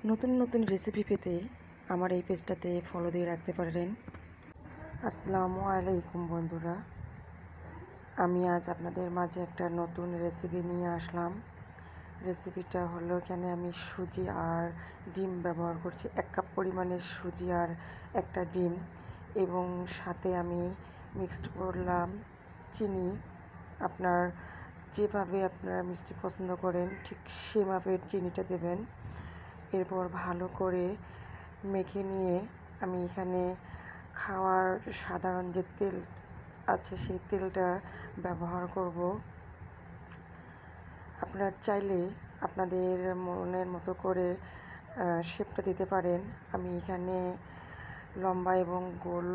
নতুন নতুন রেসিপি পেতে আমার এই পেজটাতে ফলো দিয়ে রাখতে পারেন। আসসালামু আলাইকুম বন্ধুরা, আমি আজ আপনাদের মাঝে একটা নতুন রেসিপি নিয়ে আসলাম। রেসিপিটা হলো, এখানে আমি সুজি আর ডিম ব্যবহার করছি। 1 কাপ পরিমাণের সুজি আর একটা ডিম, এবং সাথে আমি মিক্সড করলাম চিনি। আপনার যেভাবে আপনারা মিষ্টি পছন্দ করেন ঠিক সেই মাপের চিনিটা দেবেন। এরপর ভালো করে মেখে নিয়ে আমি এখানে খাওয়ার সাধারণ যে তেল আছে সেই তেলটা ব্যবহার করব। আপনারা চাইলে আপনাদের মনের মতো করে শেপটা দিতে পারেন। আমি এখানে লম্বা এবং গোল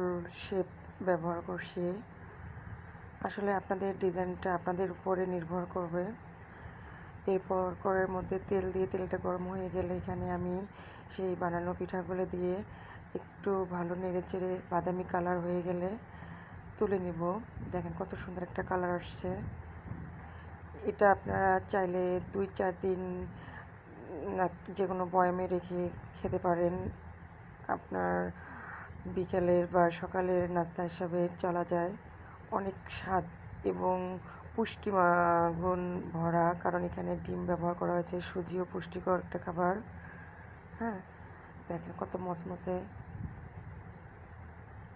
শেপ ব্যবহার করছি। আসলে আপনাদের ডিজাইনটা আপনাদের উপরে নির্ভর করবে। এরপর কড়াইয়ের মধ্যে তেল দিয়ে তেলটা গরম হয়ে গেলে এখানে আমি সেই বানানো পিঠাগুলো দিয়ে একটু ভালো নেড়ে চেড়ে বাদামি কালার হয়ে গেলে তুলে নিব। দেখেন কত সুন্দর একটা কালার আসছে। এটা আপনারা চাইলে 2-4 দিন যে কোনো বয়ামে রেখে খেতে পারেন। আপনার বিকেলের বা সকালের নাস্তা হিসাবে চলা যায়। অনেক স্বাদ এবং পুষ্টিগুণ ভরা, কারণ এখানে ডিম ব্যবহার করা হয়েছে। সুজিও পুষ্টিকর একটা খাবার। হ্যাঁ, দেখেন কত মচমচে।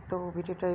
তো ভিডিওটা